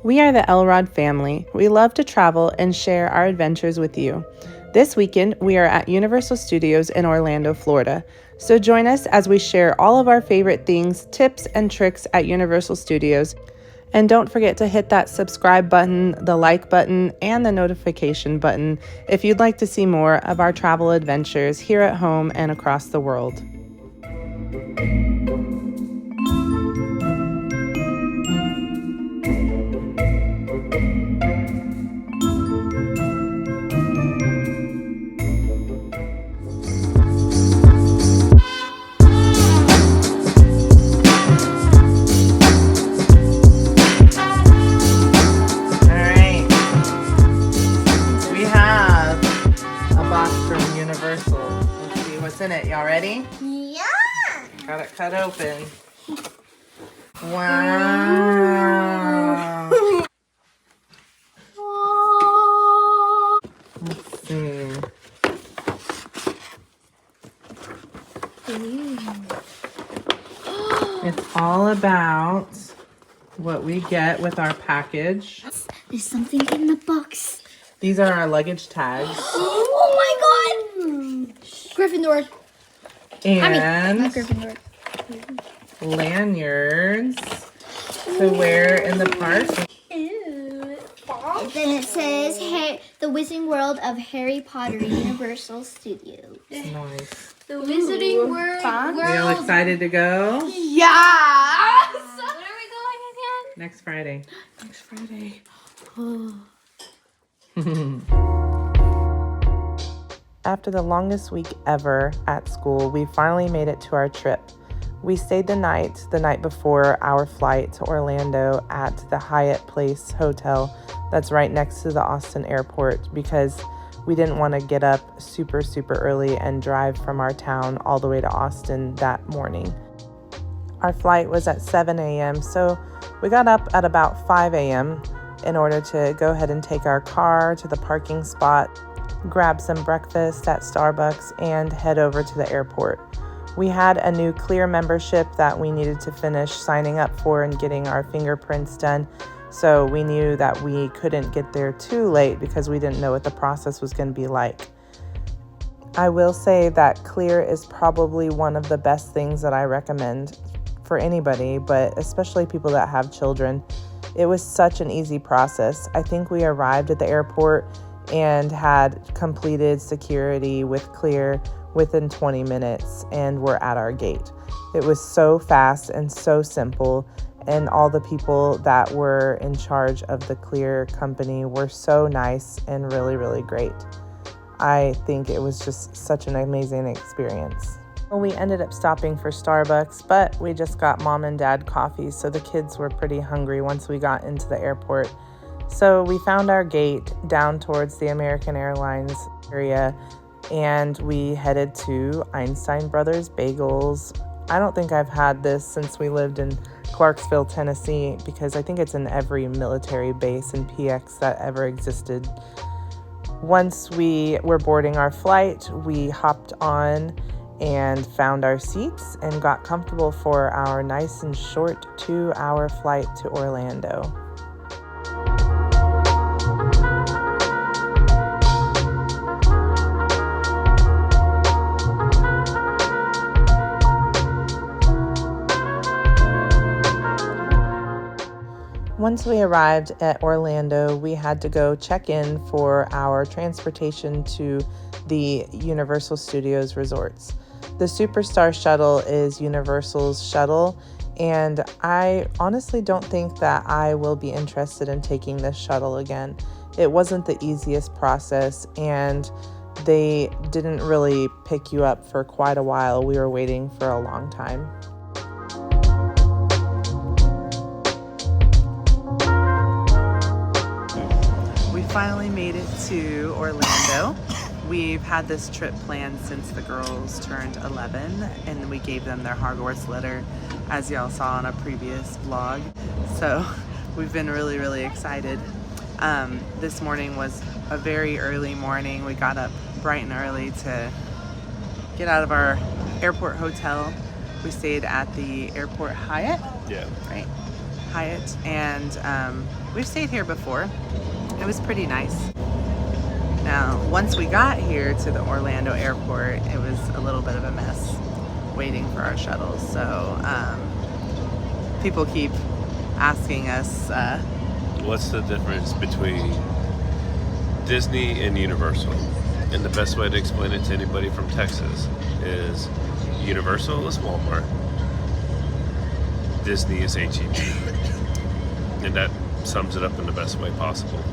We are the Elrod family. We love to travel and share our adventures with you. This weekend, we are at Universal Studios in Orlando, Florida. So join us as we share all of our favorite things, tips, and tricks at Universal Studios. And don't forget to hit that subscribe button, the like button, and the notification button if you'd like to see more of our travel adventures here at home and across the world. In it. Y'all ready? Yeah. Got it cut open. Wow. Let's see. It's all about what we get with our package. There's something in the box. These are our luggage tags. Oh my god! Gryffindor. And not Gryffindor. lanyards to wear in the park. Ew. Then it says the Wizarding World of Harry Potter Universal Studios. Nice. The Wizarding World. Are you all excited to go? Yeah. When are we going again? Next Friday. Next Friday. Oh. After the longest week ever at school, we finally made it to our trip. We stayed the night before our flight to Orlando at the Hyatt Place Hotel that's right next to the Austin airport because we didn't want to get up super early and drive from our town all the way to Austin that morning. Our flight was at 7 a.m., so we got up at about 5 a.m. in order to go ahead and take our car to the parking spot, grab some breakfast at Starbucks, and head over to the airport. We had a new Clear membership that we needed to finish signing up for and getting our fingerprints done, so we knew that we couldn't get there too late because we didn't know what the process was going to be like. I will say that Clear is probably one of the best things that I recommend for anybody, but especially people that have children. It was such an easy process. I think we arrived at the airport and had completed security with Clear within 20 minutes and were at our gate. It was so fast and so simple, and all the people that were in charge of the Clear company were so nice and really great. I think it was just such an amazing experience. We ended up stopping for Starbucks, but we just got mom and dad coffee, so the kids were pretty hungry once we got into the airport. So we found our gate down towards the American Airlines area, and we headed to Einstein Brothers Bagels. I don't think I've had this since we lived in Clarksville, Tennessee, because I think it's in every military base in PX that ever existed. Once we were boarding our flight, we hopped on and found our seats and got comfortable for our nice and short 2-hour flight to Orlando. Once we arrived at Orlando, we had to go check in for our transportation to the Universal Studios resorts. The Superstar Shuttle is Universal's shuttle, and I honestly don't think that I will be interested in taking this shuttle again. It wasn't the easiest process, and they didn't really pick you up for quite a while. We were waiting for a long time. We finally made it to Orlando. We've had this trip planned since the girls turned 11, and we gave them their Hogwarts letter, as y'all saw on a previous vlog. So we've been really excited. This morning was a very early morning. We got up bright and early to get out of our airport hotel. We stayed at the airport Hyatt. Yeah. Right. Hyatt, and we've stayed here before. It was pretty nice. Now, once we got here to the Orlando airport, it was a little bit of a mess waiting for our shuttles. So people keep asking us, what's the difference between Disney and Universal? And the best way to explain it to anybody from Texas is Universal is Walmart, Disney is H-E-B. And that sums it up in the best way possible.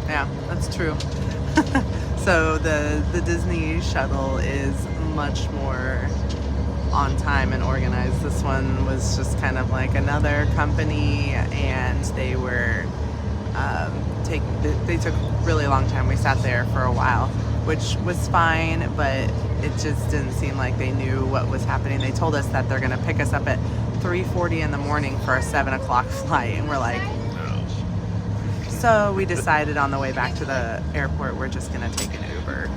Yeah, that's true. So the Disney shuttle is much more on time and organized. This one was just kind of like another company, and they were they took a really long time. We sat there for a while, which was fine, but it just didn't seem like they knew what was happening. They told us that they're going to pick us up at 3:40 in the morning for a 7 o'clock flight, and we're like, so we decided on the way back to the airport we're just going to take an Uber.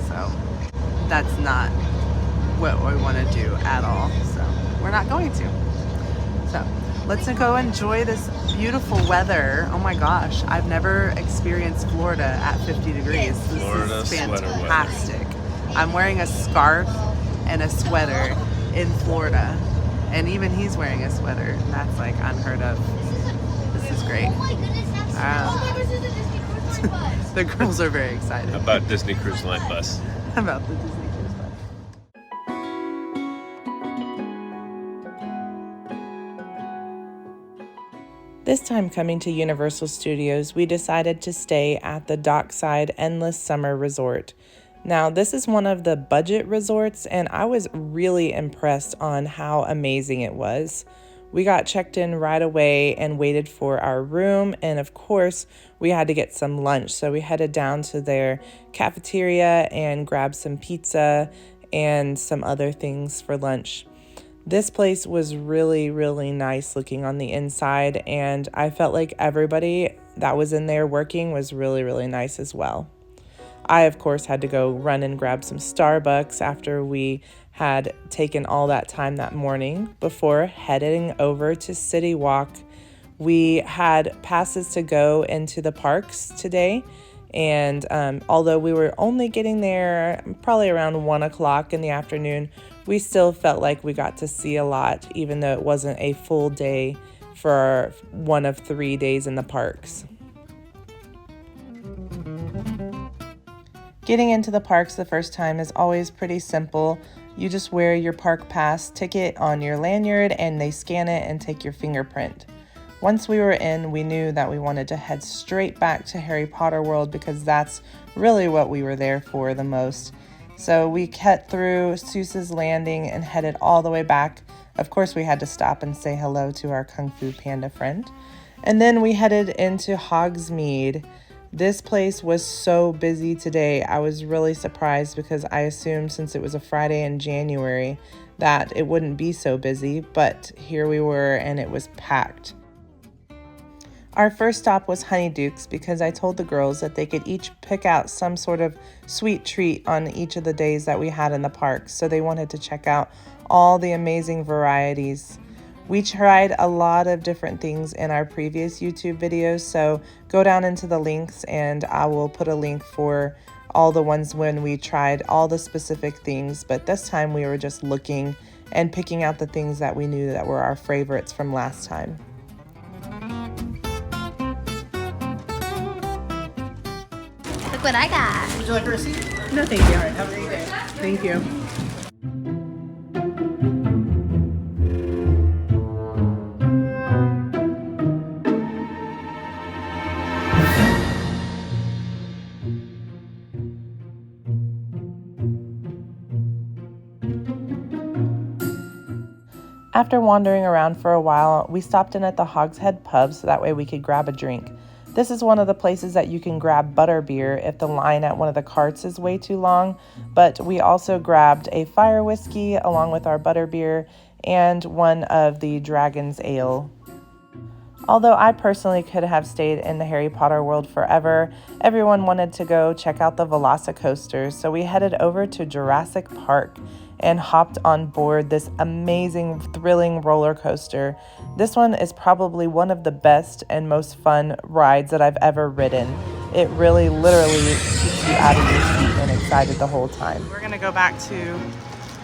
So that's not what we want to do at all. So we're not going to. So let's go enjoy this beautiful weather. Oh my gosh, I've never experienced Florida at 50 degrees. This Florida is sweater fantastic. I'm wearing a scarf and a sweater in Florida, and even he's wearing a sweater. That's like unheard of. This is great. The girls are very excited about Disney Cruise Line bus. About the Disney Cruise bus. This time coming to Universal Studios, we decided to stay at the Dockside Endless Summer Resort. Now, this is one of the budget resorts, and I was really impressed on how amazing it was. We got checked in right away and waited for our room, and of course, we had to get some lunch. So we headed down to their cafeteria and grabbed some pizza and some other things for lunch. This place was really, really nice looking on the inside, and I felt like everybody that was in there working was really, really nice as well. I, of course, had to go run and grab some Starbucks after we had taken all that time that morning before heading over to City Walk. We had passes to go into the parks today, and although we were only getting there probably around 1 o'clock in the afternoon, we still felt like we got to see a lot, even though it wasn't a full day for one of 3 days in the parks. Getting into the parks the first time is always pretty simple. You just wear your park pass ticket on your lanyard and they scan it and take your fingerprint. Once we were in, we knew that we wanted to head straight back to Harry Potter World because that's really what we were there for the most. So we cut through Seuss's Landing and headed all the way back. Of course, we had to stop and say hello to our Kung Fu Panda friend. And then we headed into Hogsmeade. This place was so busy today. I was really surprised because I assumed since it was a Friday in January that it wouldn't be so busy, but here we were and it was packed. Our first stop was Honeyduke's because I told the girls that they could each pick out some sort of sweet treat on each of the days that we had in the park, so they wanted to check out all the amazing varieties. We tried a lot of different things in our previous YouTube videos, so go down into the links and I will put a link for all the ones when we tried all the specific things, but this time we were just looking and picking out the things that we knew that were our favorites from last time. Look what I got. Would you like a receipt? No, thank you. All right, have a great day. Thank you. After wandering around for a while, we stopped in at the Hogshead pub so that way we could grab a drink. This is one of the places that you can grab butterbeer if the line at one of the carts is way too long, but we also grabbed a fire whiskey along with our butterbeer and one of the Dragon's Ale. Although I personally could have stayed in the Harry Potter world forever, everyone wanted to go check out the Velocicoasters, so we headed over to Jurassic Park. and hopped on board this amazing, thrilling roller coaster. This one is probably one of the best and most fun rides that I've ever ridden. It really literally keeps you out of your seat and excited the whole time. We're gonna go back to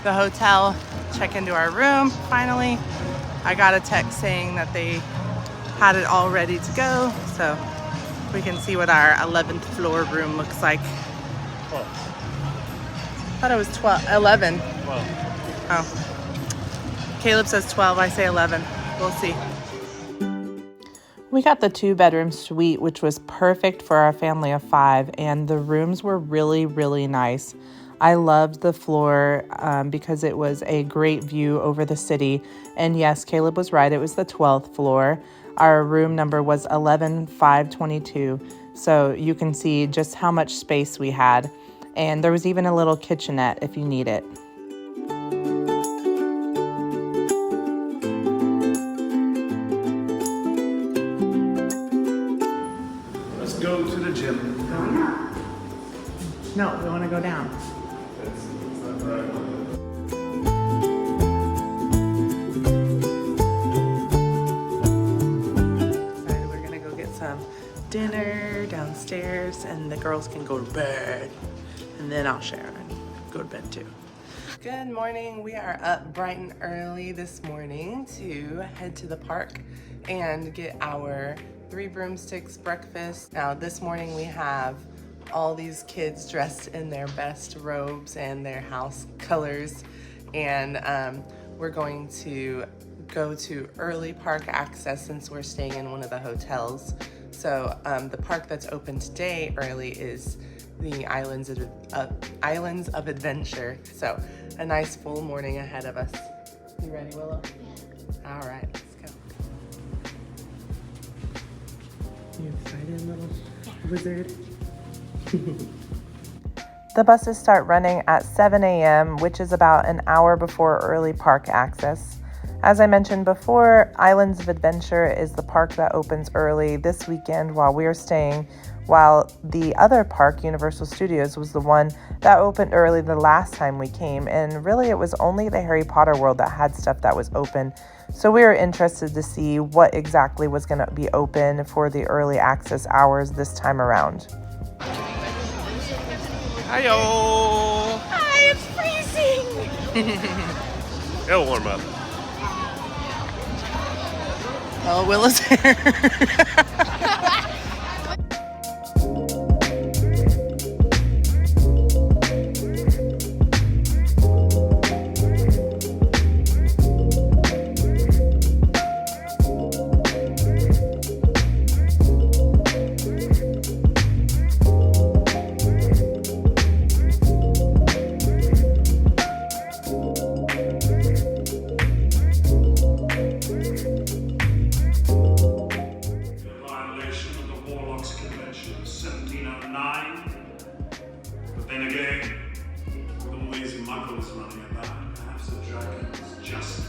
the hotel, check into our room finally. I got a text saying that they had it all ready to go, so we can see what our 11th floor room looks like. 12. I thought it was 11. 12. Oh. Caleb says 12, I say 11. We'll see. We got the 2-bedroom suite, which was perfect for our family of 5, and the rooms were really, really nice. I loved the floor because it was a great view over the city. And yes, Caleb was right. It was the 12th floor. Our room number was 11522. So you can see just how much space we had. And there was even a little kitchenette if you need it. Let's go to the gym. Going up. No, we want to go down. We're gonna go get some dinner downstairs, and the girls can go to bed, and then I'll share and go to bed too. Good morning. We are up bright and early this morning to head to the park and get our 3 broomsticks breakfast. Now this morning we have all these kids dressed in their best robes and their house colors, and we're going to go to early park access since we're staying in one of the hotels. So the park that's open today early is the Islands of Adventure. So a nice full morning ahead of us. You ready, Willow? Yeah. All right, let's go. You excited, little wizard? The buses start running at 7 a.m., which is about an hour before early park access. As I mentioned before, Islands of Adventure is the park that opens early this weekend while we're staying, while the other park, Universal Studios, was the one that opened early the last time we came, and really it was only the Harry Potter world that had stuff that was open. So we were interested to see what exactly was going to be open for the early access hours this time around. Hi-yo! Hi, it's freezing! It'll warm up. Oh, Willow's here. But then again, with all these muggles running about, perhaps a dragon is just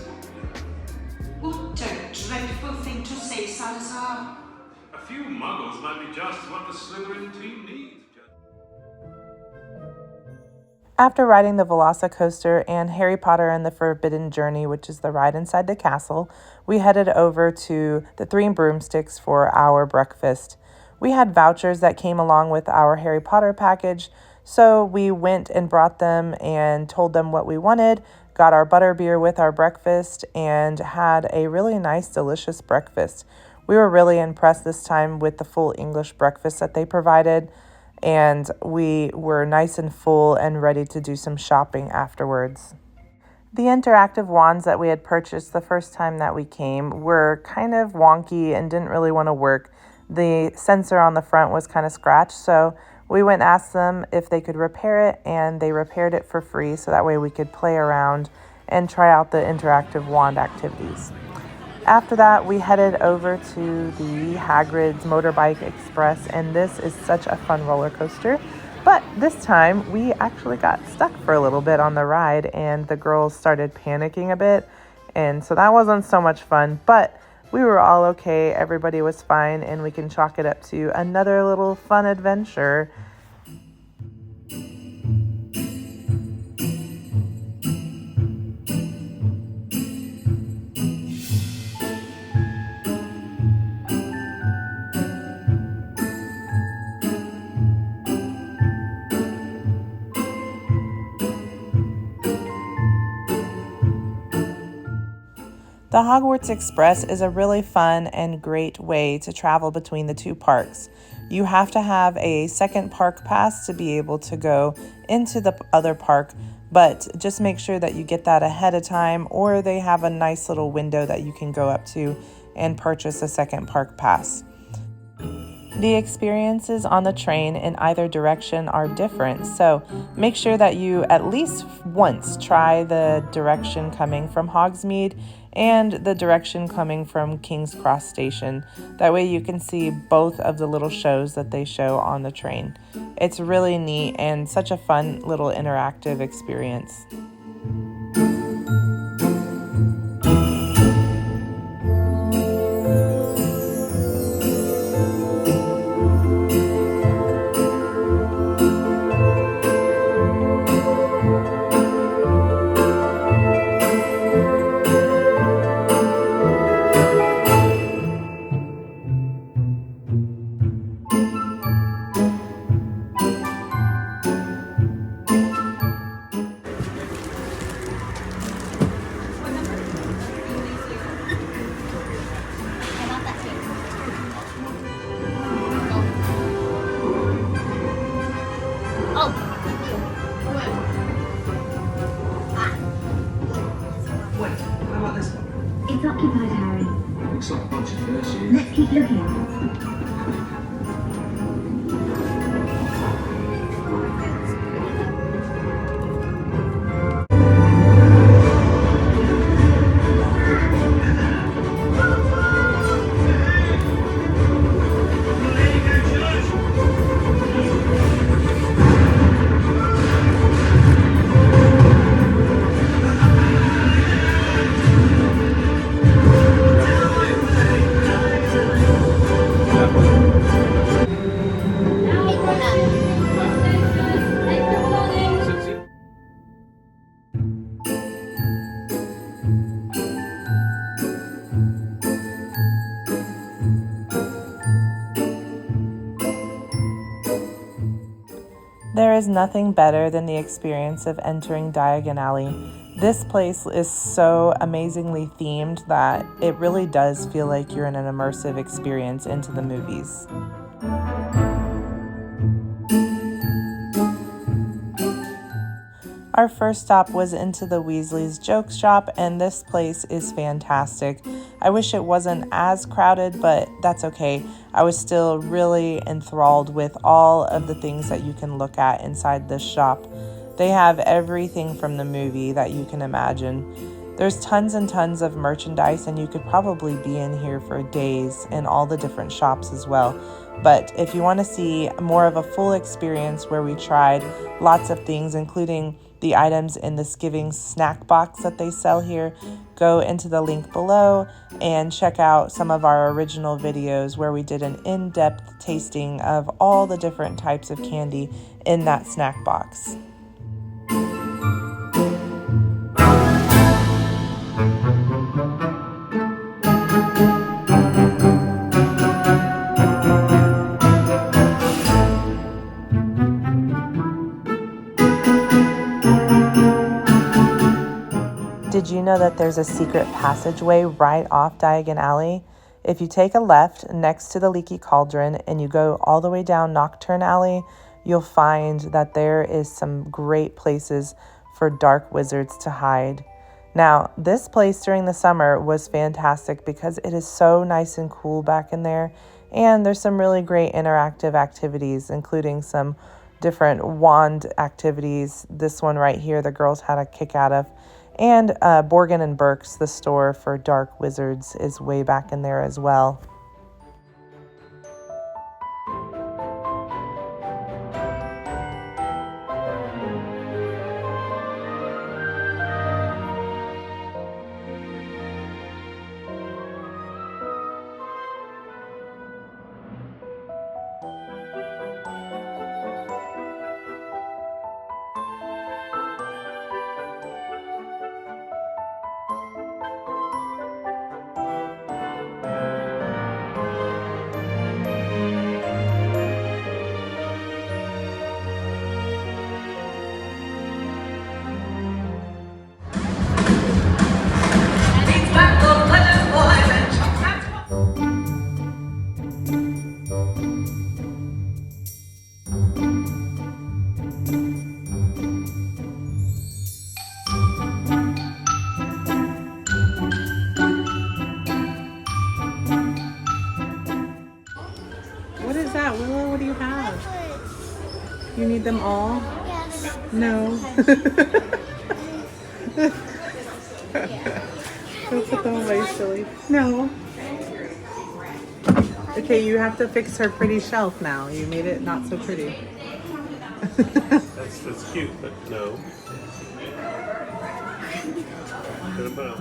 What a dreadful thing to say, Salazar. a few muggles might be just what the Slytherin team needs. After riding the Velocicoaster and Harry Potter and the Forbidden Journey, which is the ride inside the castle, we headed over to the 3 Broomsticks for our breakfast. We had vouchers that came along with our Harry Potter package, so we went and brought them and told them what we wanted, got our butterbeer with our breakfast, and had a really nice, delicious breakfast. We were really impressed this time with the full English breakfast that they provided, and we were nice and full and ready to do some shopping afterwards. The interactive wands that we had purchased the first time that we came were kind of wonky and didn't really want to work. The sensor on the front was kind of scratched, so we went and asked them if they could repair it, and they repaired it for free, so that way we could play around and try out the interactive wand activities. After that, we headed over to the Hagrid's Motorbike Express, and this is such a fun roller coaster. But this time, we actually got stuck for a little bit on the ride, and the girls started panicking a bit, and so that wasn't so much fun, but we were all okay, everybody was fine, and we can chalk it up to another little fun adventure. The Hogwarts Express is a really fun and great way to travel between the two parks. You have to have a second park pass to be able to go into the other park, but just make sure that you get that ahead of time, or they have a nice little window that you can go up to and purchase a second park pass. The experiences on the train in either direction are different, so make sure that you at least once try the direction coming from Hogsmeade and the direction coming from King's Cross Station. That way you can see both of the little shows that they show on the train. It's really neat and such a fun little interactive experience. I got that too. Oh. Wait, how about this one? It's occupied, Harry. Looks like a bunch of fursuits. Let's keep looking. There is nothing better than the experience of entering Diagon Alley. This place is so amazingly themed that it really does feel like you're in an immersive experience into the movies. Our first stop was into the Weasley's Joke Shop, and this place is fantastic. I wish it wasn't as crowded, but that's okay. I was still really enthralled with all of the things that you can look at inside this shop. They have everything from the movie that you can imagine. There's tons and tons of merchandise, and you could probably be in here for days in all the different shops as well. But if you want to see more of a full experience where we tried lots of things, including the items in this Giving snack box that they sell here, go into the link below and check out some of our original videos where we did an in-depth tasting of all the different types of candy in that snack box. Did you know that there's a secret passageway right off Diagon Alley? If you take a left next to the Leaky Cauldron and you go all the way down Nocturne Alley, you'll find that there is some great places for dark wizards to hide. Now, this place during the summer was fantastic because it is so nice and cool back in there, and there's some really great interactive activities, including some different wand activities. This one right here, the girls had a kick out of. And Borgin and Burke's, the store for dark wizards, is way back in there as well. You need them all? Yes. No. Don't put them away, silly. No. Okay, you have to fix her pretty shelf now. You made it not so pretty. That's cute, but no. Put them out.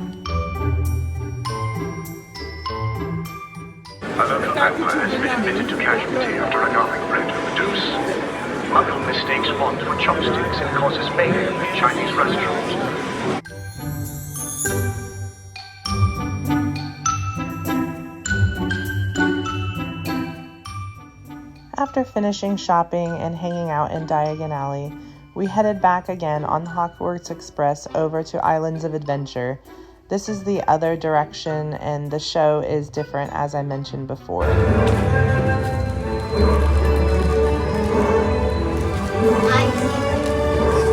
A local vampire has been admitted to casualty after a garlic bread overdose. Muggle mistakes wand for chopsticks and causes mayhem in Chinese restaurants. After finishing shopping and hanging out in Diagon Alley, we headed back again on the Hogwarts Express over to Islands of Adventure. This is the other direction, and the show is different, as I mentioned before.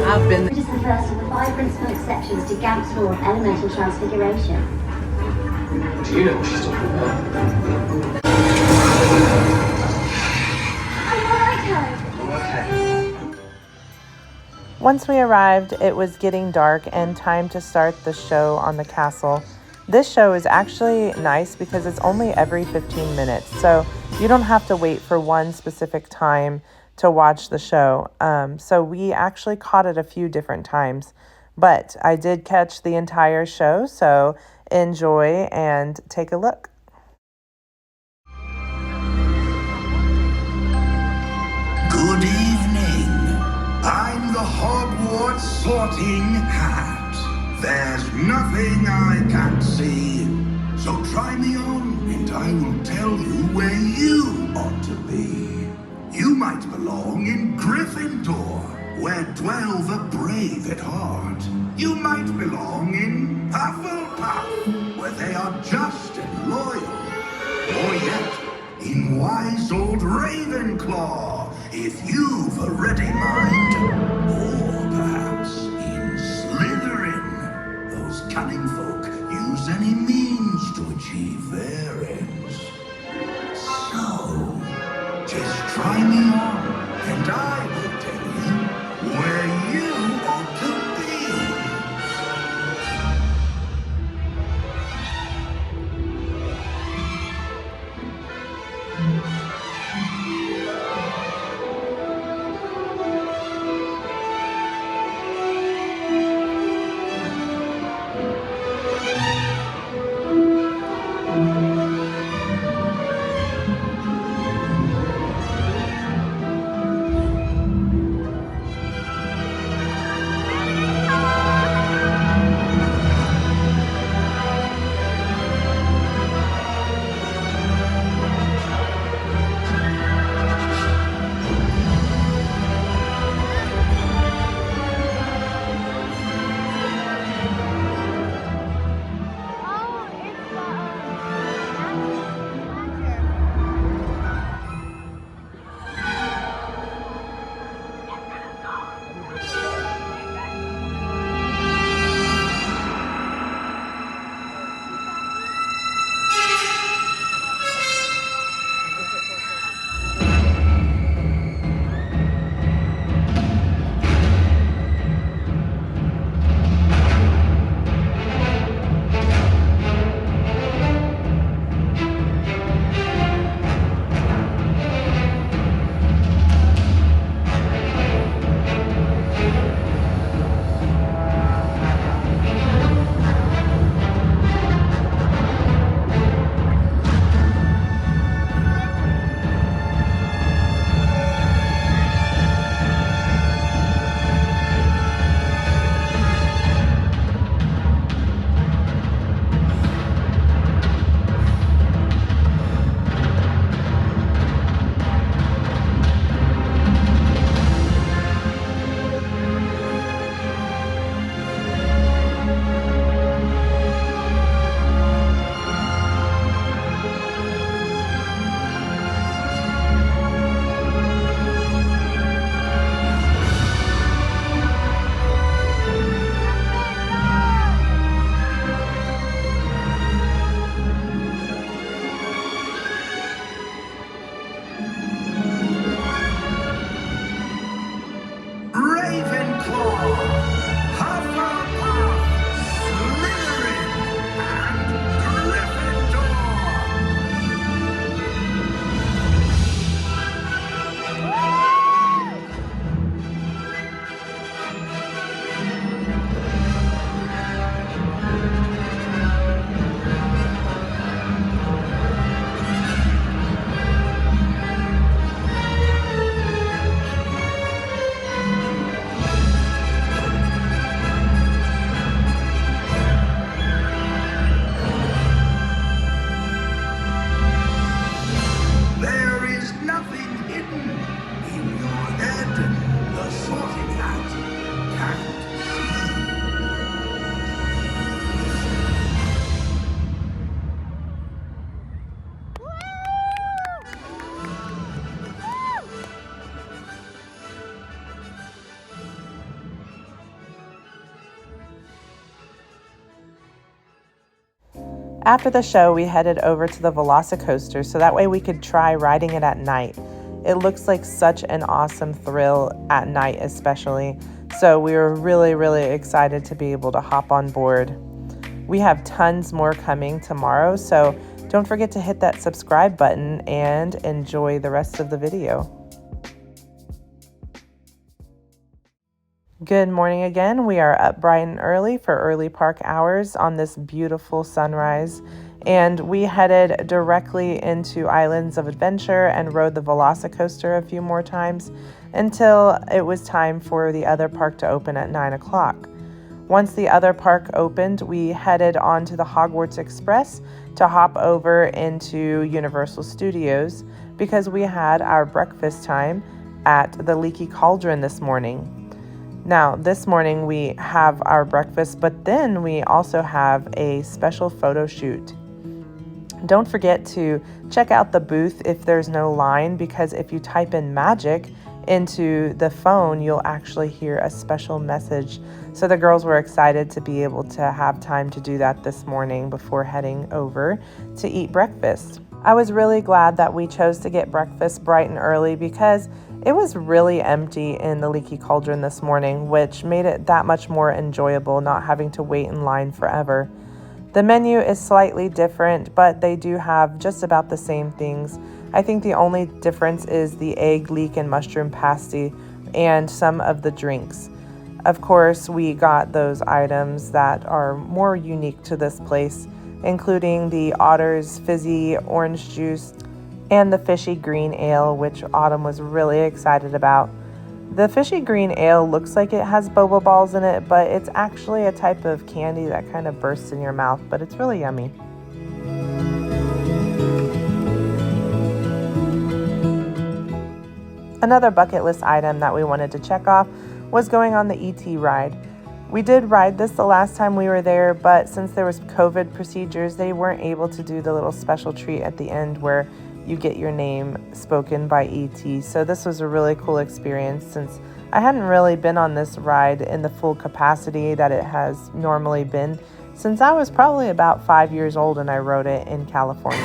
I've been It is the first of the 5 principal exceptions to Gamp's law of elemental transfiguration. Do you know what she's talking about? Once we arrived, it was getting dark and time to start the show on the castle. This show is actually nice because it's only every 15 minutes, so you don't have to wait for one specific time to watch the show. So we actually caught it a few different times, but I did catch the entire show, so enjoy and take a look. Good evening. I'm the Hogwarts Sorting Hat. There's nothing I can't see. So try me on, and I will tell you where you ought to be. You might belong in Gryffindor, where dwell the brave at heart. You might belong in Hufflepuff, where they are just and loyal. Or yet, in wise old Ravenclaw, if you've a ready mind. Or perhaps in Slytherin, those cunning folk use any means to achieve their ends. So, just try me on, and I will tell you where you ought to be. After the show, we headed over to the Velocicoaster so that way we could try riding it at night. It looks like such an awesome thrill at night especially, so we were really, really excited to be able to hop on board. We have tons more coming tomorrow, so don't forget to hit that subscribe button and enjoy the rest of the video. Good morning again. We are up bright and early for early park hours on this beautiful sunrise, and we headed directly into Islands of Adventure and rode the Velocicoaster a few more times until it was time for the other park to open at 9 o'clock. Once the other park opened, we headed on to the Hogwarts Express to hop over into Universal Studios because we had our breakfast time at the Leaky Cauldron this morning. Now, this morning we have our breakfast, but then we also have a special photo shoot. Don't forget to check out the booth if there's no line, because if you type in magic into the phone, you'll actually hear a special message. So the girls were excited to be able to have time to do that this morning before heading over to eat breakfast. I was really glad that we chose to get breakfast bright and early because it was really empty in the Leaky Cauldron this morning, which made it that much more enjoyable not having to wait in line forever. The menu is slightly different, but they do have just about the same things. I think the only difference is the egg, leek, and mushroom pasty and some of the drinks. Of course, we got those items that are more unique to this place, including the Otter's Fizzy Orange Juice and the Fishy Green Ale, which Autumn was really excited about. The Fishy Green Ale looks like it has boba balls in it, but it's actually a type of candy that kind of bursts in your mouth, but it's really yummy. Another bucket list item that we wanted to check off was going on the ET ride. We did ride this the last time we were there, but since there was COVID procedures, they weren't able to do the little special treat at the end where you get your name spoken by ET. So this was a really cool experience since I hadn't really been on this ride in the full capacity that it has normally been since I was probably about 5 years old and I rode it in California.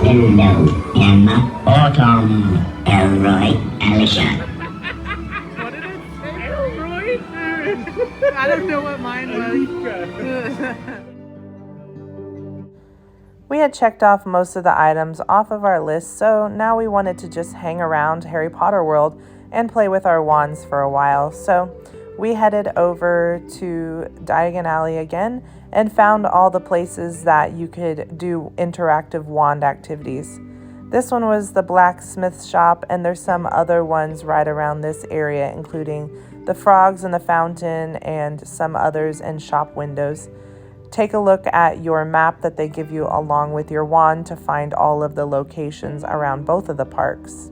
Hello, Emma, Autumn, Elroy, Alicia. I don't know what mine was. We had checked off most of the items off of our list, so now we wanted to just hang around Harry Potter World and play with our wands for a while. So we headed over to Diagon Alley again and found all the places that you could do interactive wand activities. This one was the blacksmith shop, and there's some other ones right around this area, including the frogs in the fountain and some others in shop windows. Take a look at your map that they give you along with your wand to find all of the locations around both of the parks.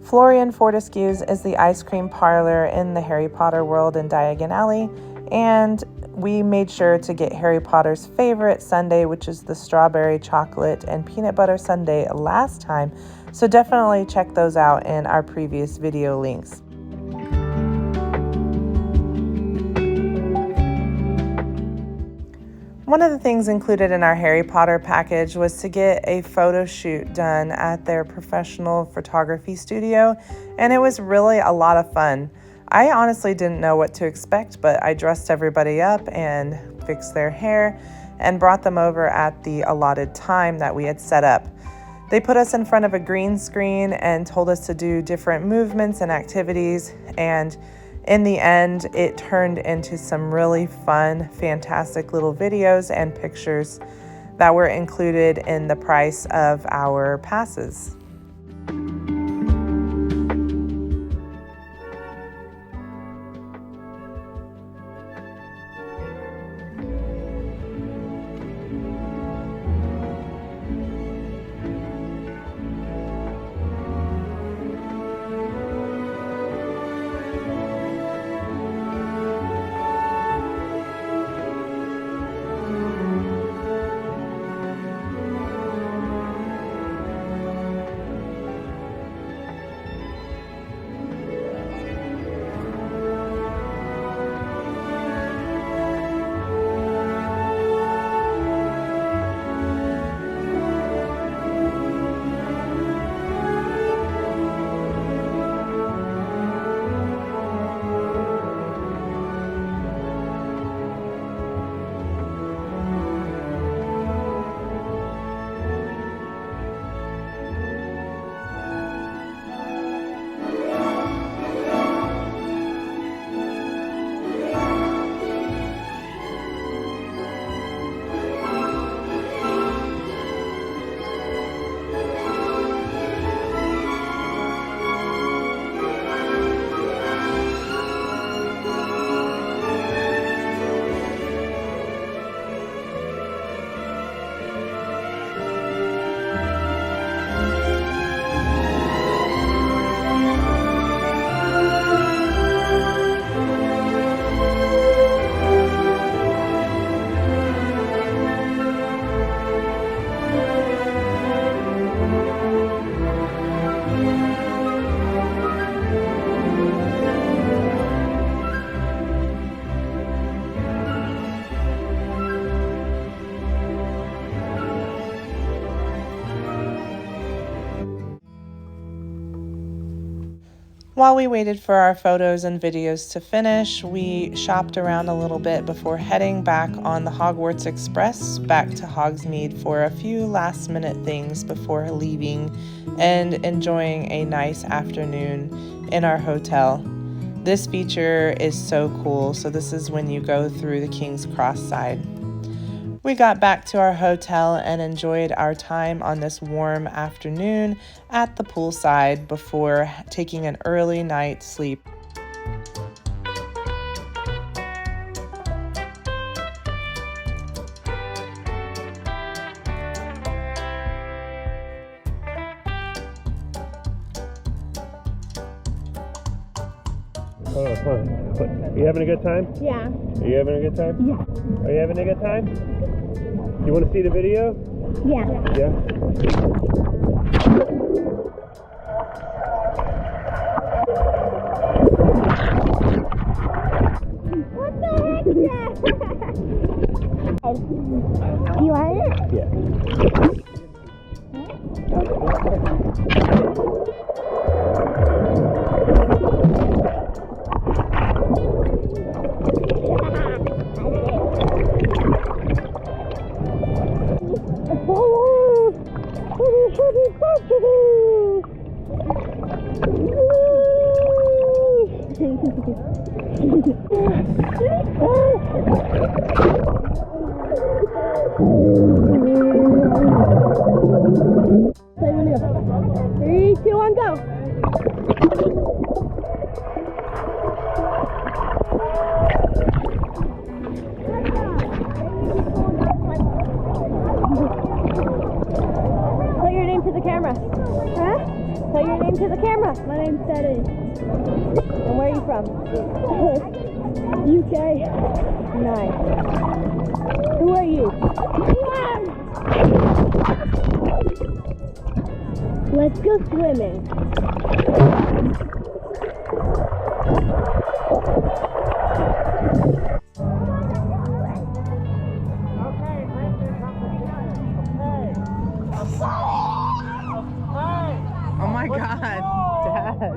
Florian Fortescue's is the ice cream parlor in the Harry Potter world in Diagon Alley, and we made sure to get Harry Potter's favorite sundae, which is the strawberry chocolate and peanut butter sundae last time, so definitely check those out in our previous video links. One of the things included in our Harry Potter package was to get a photo shoot done at their professional photography studio, and it was really a lot of fun. I honestly didn't know what to expect, but I dressed everybody up and fixed their hair and brought them over at the allotted time that we had set up. They put us in front of a green screen and told us to do different movements and activities, and in the end, it turned into some really fun, fantastic little videos and pictures. that were included in the price of our passes. While we waited for our photos and videos to finish, we shopped around a little bit before heading back on the Hogwarts Express back to Hogsmeade for a few last-minute things before leaving and enjoying a nice afternoon in our hotel. This feature is so cool, so this is when you go through the King's Cross side. We got back to our hotel and enjoyed our time on this warm afternoon at the poolside before taking an early night sleep. Hold on. Are you having a good time? Yeah. Are you having a good time? Yeah. Are you having a good time? You want to see the video? Yeah. Yeah? What the heck is that? You want it? Yeah. Three, two, one, go. Tell your name to the camera. Huh? Tell your name to the camera. My name's Teddy. And where are you from? UK. Nice. Who are you? Let's go swimming. Oh my God, Dad.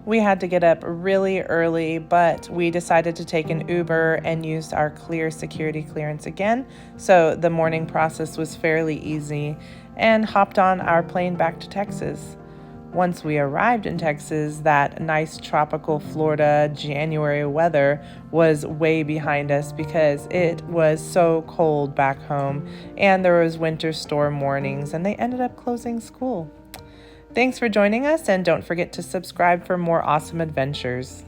We had to get up really early, but we decided to take an Uber and used our clear security clearance again, so the morning process was fairly easy, and hopped on our plane back to Texas. Once we arrived in Texas, that nice tropical Florida January weather was way behind us because it was so cold back home and there was winter storm warnings and they ended up closing school. Thanks for joining us, and don't forget to subscribe for more awesome adventures.